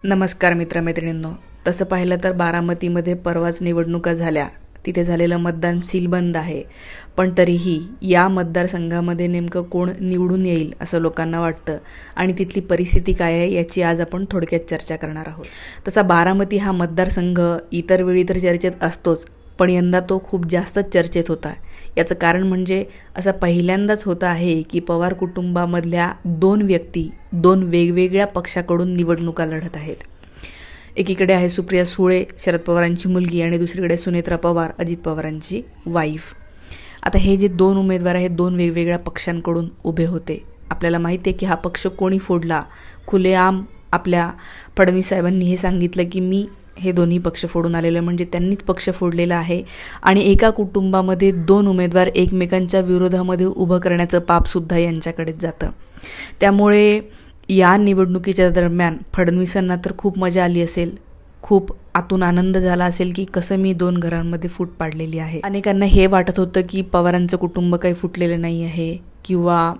नमस्कार मित्रमैत्रिणींनो. तसं पाहिलं तर बारामतीमध्ये परवाच निवडणुका झाल्या. तिथे झालेलं मतदान सीलबंद आहे. पण तरीही या मतदारसंघामध्ये नेमकं कोण निवडून येईल असं लोकांना वाटतं आणि तिथली परिस्थिती काय आहे याची आज आपण थोडक्यात चर्चा करणार आहोत. तसा बारामती हा मतदारसंघ इतर वेळी तर चर्चेत असतोच, पण यंदा तो खूप जास्तच चर्चेत होता. याचं कारण म्हणजे असं पहिल्यांदाच होतं आहे की पवार कुटुंबामधल्या दोन व्यक्ती दोन वेगवेगळ्या पक्षाकडून निवडणुका लढत आहेत. एकीकडे आहे सुप्रिया सुळे, शरद पवारांची मुलगी, आणि दुसरीकडे सुनेत्रा पवार, अजित पवारांची वाईफ. आता हे जे दोन उमेदवार आहेत दोन वेगवेगळ्या पक्षांकडून उभे होते. आपल्याला माहिती आहे की हा पक्ष कोणी फोडला. खुलेआम आपल्या फडणवीस साहेबांनी हे सांगितलं की मी हे दोन्ही पक्ष फोडून आलेलं, म्हणजे त्यांनीच पक्ष फोडलेला आहे. आणि एका कुटुंबामध्ये दोन उमेदवार एकमेकांच्या विरोधामध्ये उभं करण्याचं पापसुद्धा यांच्याकडेच जातं. त्यामुळे या निवडणुकीच्या दरम्यान फडणवीसांना तर खूप मजा आली असेल, खूप आतून आनंद झाला असेल की कसं मी दोन घरांमध्ये फूट पाडलेली आहे. अनेकांना हे वाटत होतं की पवारांचं कुटुंब काही फुटलेलं नाही आहे किंवा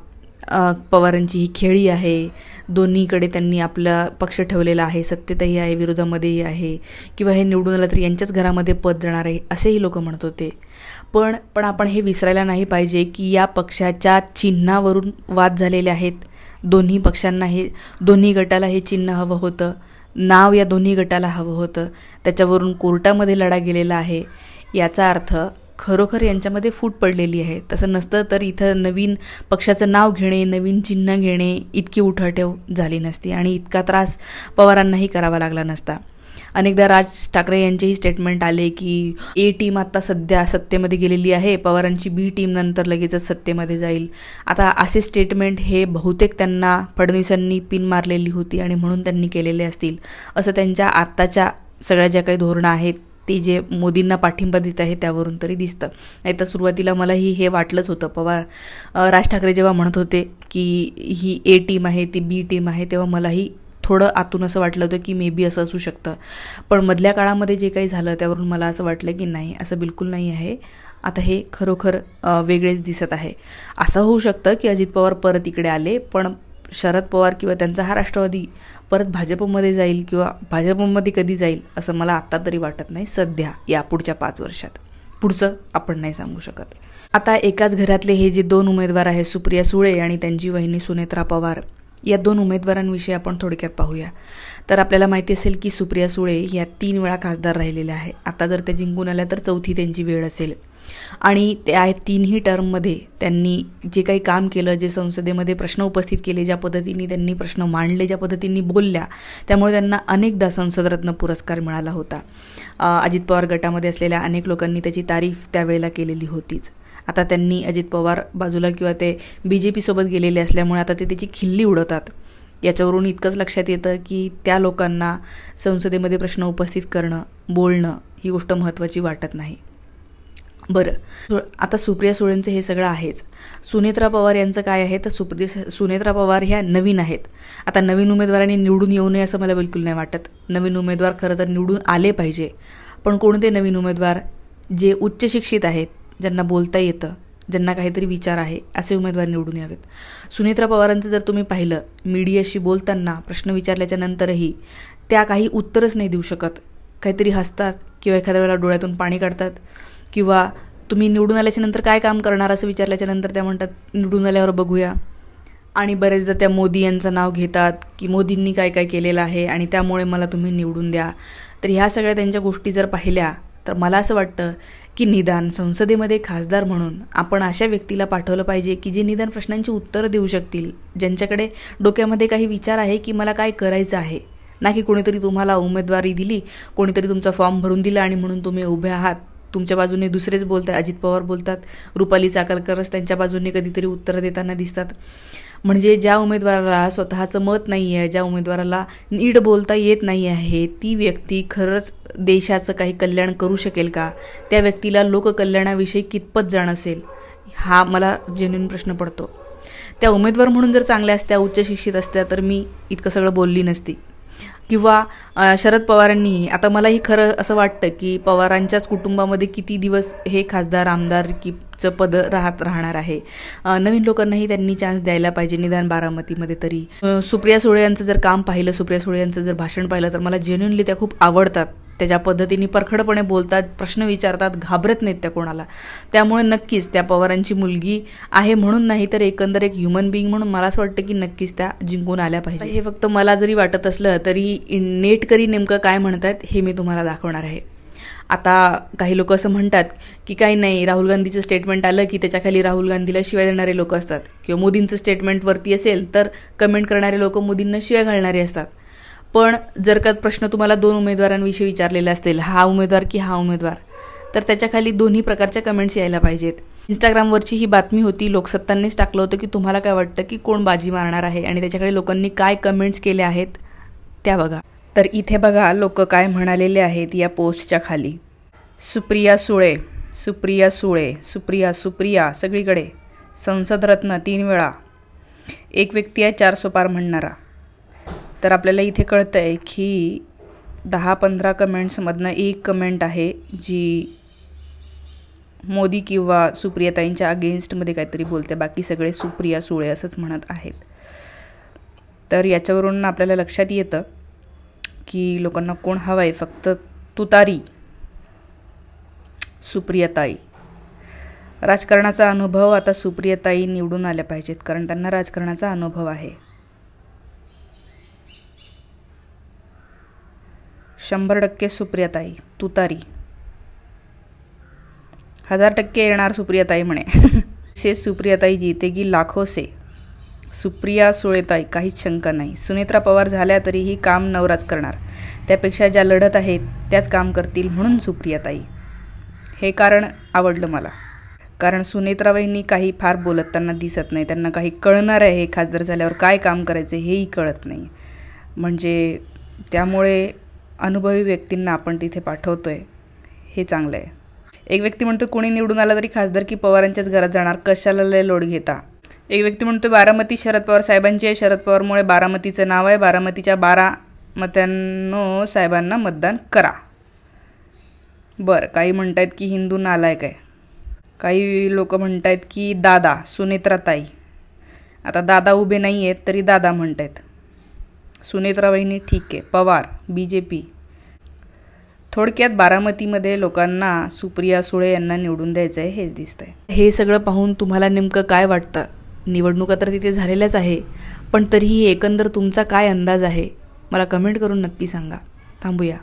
पवारांची ही खेळी आहे. दोन्हीकडे त्यांनी आपला पक्ष ठेवलेला आहे, सत्तेतही आहे, विरोधामध्येही आहे, किंवा हे निवडून आलं तर यांच्याच घरामध्ये पद जाणार आहे असेही लोक म्हणत होते. पण आपण हे विसरायला नाही पाहिजे की या पक्षाच्या चिन्हावरून वाद झालेले आहेत. दोन्ही पक्षांना दोन्ही गटाला हे चिन्ह हवं होतं, नाव या दोन्ही गटाला हवं होतं, त्याच्यावरून कोर्टामध्ये लढा गेलेला आहे. याचा अर्थ खरोखर यांच्यामध्ये फूट पडलेली आहे. तसं नसतं तर इथं नवीन पक्षाचं नाव घेणे, नवीन चिन्ह घेणे इतकी उठाठेव झाली नसती आणि इतका त्रास पवारांनाही करावा लागला नसता. अनेकदा राज ठाकरे यांचेही स्टेटमेंट आले की ए टीम आता सध्या सत्तेमध्ये गेलेली आहे, पवारांची बी टीम नंतर लगेचच सत्तेमध्ये जाईल. आता असे स्टेटमेंट हे बहुतेक त्यांना फडणवीसांनी पिन मारलेली होती आणि म्हणून त्यांनी केलेले असतील असं त्यांच्या आत्ताच्या सगळ्या ज्या काही धोरणं आहेत ते जे मोदींना पाठिंबा देत आहे त्यावरून तरी दिसतं. नाही तर सुरुवातीला मलाही हे वाटलंच होतं. राज ठाकरे जेव्हा म्हणत होते की ही ए टीम आहे ती बी टीम आहे, तेव्हा मलाही थोडं आतून असं वाटलं होतं की मे बी असं असू शकतं. पण मधल्या काळामध्ये जे काही झालं त्यावरून मला असं वाटलं की नाही, असं बिलकुल नाही आहे. आता हे खरोखर वेगळेच दिसत आहे. असं होऊ शकतं की अजित पवार परत इकडे आले, पण शरद पवार किंवा त्यांचा हा राष्ट्रवादी परत भाजपमध्ये जाईल किंवा भाजपमध्ये कधी जाईल असं मला आत्ता तरी वाटत नाही. सध्या या पुढच्या 5 वर्षात, पुढचं आपण नाही सांगू शकत. आता एकाच घरातले हे जे दोन उमेदवार आहेत सुप्रिया सुळे आणि त्यांची वहिनी सुनेत्रा पवार, या दोन उमेदवारांविषयी आपण थोडक्यात पाहूया. तर आपल्याला माहिती असेल की सुप्रिया सुळे या 3 वेळा खासदार राहिलेल्या आहे. आता जर त्या जिंकून आल्या तर चौथी त्यांची वेळ असेल. आणि त्या 3ही टर्ममध्ये त्यांनी जे काही काम केलं, जे संसदेमध्ये प्रश्न उपस्थित केले, ज्या पद्धतीने त्यांनी प्रश्न मांडले, ज्या पद्धतीने बोलल्या, त्यामुळे त्यांना अनेकदा संसदरत्न पुरस्कार मिळाला होता. अजित पवार गटामध्ये असलेल्या अनेक लोकांनी त्याची तारीफ त्यावेळेला केलेली होतीच. आता त्यांनी अजित पवार बाजूला किंवा ते BJP सोबत गेलेले असल्यामुळे आता ते त्याची खिल्ली उडवतात. याच्यावरून इतकंच लक्षात येतं की त्या लोकांना संसदेमध्ये प्रश्न उपस्थित करणं, बोलणं ही गोष्ट महत्त्वाची वाटत नाही. बरं, आता सुप्रिया सुळेंचं हे सगळं आहेच. सुनेत्रा पवार यांचं काय आहे तर सुनेत्रा पवार ह्या नवीन आहेत. आता नवीन उमेदवारांनी निवडून येऊ नये असं मला बिलकुल नाही वाटत. नवीन उमेदवार खरं तर निवडून आले पाहिजे. पण कोणते नवीन उमेदवार? जे उच्च शिक्षित आहेत, ज्यांना बोलता येतं, ज्यांना काहीतरी विचार आहे, असे उमेदवार निवडून यावेत. सुनेत्रा पवारांचं जर तुम्ही पाहिलं, मीडियाशी बोलताना प्रश्न विचारल्याच्या नंतरही त्या काही उत्तरच नाही देऊ शकत. काहीतरी हसतात किंवा एखाद्या वेळेला डोळ्यातून पाणी काढतात, किंवा तुम्ही निवडून आल्याच्या नंतर काय काम करणार असं विचारल्याच्या नंतर त्या म्हणतात निवडून आल्यावर बघूया. आणि बरेचदा त्या मोदी यांचं नाव घेतात की मोदींनी काय काय केलेलं आहे आणि त्यामुळे मला तुम्ही निवडून द्या. तर ह्या सगळ्या त्यांच्या गोष्टी जर पाहिल्या तर मला असं वाटतं की निदान संसदेमध्ये खासदार म्हणून आपण अशा व्यक्तीला पाठवलं पाहिजे की जे निदान प्रश्नांची उत्तरं देऊ शकतील, ज्यांच्याकडे डोक्यामध्ये काही विचार आहे की मला काय करायचं आहे. ना की कोणीतरी तुम्हाला उमेदवारी दिली, कोणीतरी तुमचा फॉर्म भरून दिला आणि म्हणून तुम्ही उभे आहात, तुमच्या बाजूने दुसरेच बोलतात, अजित पवार बोलतात, रुपाली चाकणकरच त्यांच्या बाजूने कधीतरी उत्तरं देताना दिसतात. म्हणजे ज्या उमेदवाराला स्वतःचं मत नाही आहे, ज्या उमेदवाराला नीट बोलता येत नाही आहे, ती व्यक्ती खरंच देशाचं काही कल्याण करू शकेल का? त्या व्यक्तीला लोककल्याणाविषयी कितपत जाण असेल? हा मला जेन्युइन प्रश्न पडतो. त्या उमेदवार म्हणून जर चांगल्या असत्या, उच्च शिक्षित असत्या तर मी इतकं सगळं बोलली नसती. किंवा शरद पवारांनी, आता मलाही खरं असं वाटतं की पवारांच्याच कुटुंबामध्ये किती दिवस हे खासदार आमदारकीचं पद राहणार आहे. नवीन लोकांनाही त्यांनी चान्स द्यायला पाहिजे, निदान बारामतीमध्ये तरी. सुप्रिया सुळे यांचं जर काम पाहिलं, सुप्रिया सुळे यांचं जर भाषण पाहिलं तर मला जेन्युइनली त्या खूप आवडतात. त्याच्या पद्धतीने परखडपणे बोलतात, प्रश्न विचारतात, घाबरत नाहीत त्या कोणाला. त्यामुळे नक्कीच त्या पवारांची मुलगी आहे म्हणून नाही तर एकंदर एक ह्युमन बिईंग म्हणून मला असं वाटतं की नक्कीच त्या जिंकून आल्या पाहिजे. हे फक्त मला जरी वाटत असलं तरी नेटकरी नेमकं काय म्हणतात हे मी तुम्हाला दाखवणार आहे. आता काही लोक असं म्हणतात की काही नाही, राहुल गांधीचं स्टेटमेंट आलं की त्याच्याखाली राहुल गांधीला शिव्या देणारे लोक असतात, किंवा मोदींचं स्टेटमेंटवरती असेल तर कमेंट करणारे लोक मोदींना शिव्या घालणारे असतात. पण जर का प्रश्न तुम्हाला 2 उमेदवारांविषयी विचारलेला असेल, हा उमेदवार की हा उमेदवार, तर त्याच्याखाली दोन्ही प्रकारच्या कमेंट्स यायला पाहिजेत. इंस्टाग्रामवरची ही बातमी होती, लोकसत्तांनीच टाकलं होतं की तुम्हाला काय वाटतं की कोण बाजी मारणार आहे, आणि त्याच्याकडे लोकांनी काय कमेंट्स केल्या आहेत त्या बघा. तर इथे बघा लोक काय म्हणालेले आहेत या पोस्टच्या खाली. सुप्रिया सुळे, सुप्रिया सुळे, सुप्रिया सुप्रिया सगळीकडे, संसदरत्न 3 वेळा, एक व्यक्ती आहे 400 पार म्हणणारा. तर आपल्याला इथे कळतं आहे की 10-15 कमेंट्समधनं एक कमेंट आहे जी मोदी किंवा सुप्रियाताईंच्या अगेन्स्टमध्ये काहीतरी बोलते, बाकी सगळे सुप्रिया सुळे असंच म्हणत आहेत. तर याच्यावरून आपल्याला लक्षात येतं की लोकांना कोण हवं आहे, फक्त तुतारी सुप्रियाताई. राजकारणाचा अनुभव, आता सुप्रियाताई निवडून आल्या पाहिजेत कारण त्यांना राजकारणाचा अनुभव आहे. 100% सुप्रियाताई, तुतारी 1000% येणार सुप्रियाताई म्हणे. से सुप्रियाताई जीतेगी लाखों से, सुप्रिया सुळेताई काहीच शंका नाही. सुनेत्रा पवार झाल्या तरीही काम नवराच करणार, त्यापेक्षा ज्या लढत आहेत त्याच काम करतील म्हणून सुप्रियाताई. हे कारण आवडलं मला, कारण सुनेत्राबाईंनी काही फार बोलताना दिसत नाही, त्यांना काही कळणार आहे हे खासदार झाल्यावर काय काम करायचं हेही कळत नाही. म्हणजे त्यामुळे अनुभवी व्यक्तींना आपण तिथे पाठवतोय हे चांगलं आहे. एक व्यक्ती म्हणतो कोणी निवडून आला तरी खासदारकी पवारांच्याच घरात जाणार, कशाला लय लोड घेता. एक व्यक्ती म्हणतो बारामती शरद पवार साहेबांची आहे, शरद पवारमुळे बारामतीचं नाव आहे, बारामतीच्या 12 मतांनो साहेबांना मतदान करा. बरं, काही म्हणतायत की हिंदू नालायक आहे, काही लोक म्हणतायत की दादा सुनेत्राताई. आता दादा उभे नाही आहेत तरी दादा म्हणतायत. सुनेत्राबाईंनी ठीक आहे, पवार BJP. थोडक्यात बारामतीमध्ये लोकांना सुप्रिया सुळे यांना निवडून द्यायचं आहे हेच दिसतंय. हे सगळं पाहून तुम्हाला नेमकं काय वाटतं? निवडणुका तर तिथे झालेल्याच आहे, पण तरीही एकंदर तुमचा काय अंदाज आहे मला कमेंट करून नक्की सांगा. थांबूया.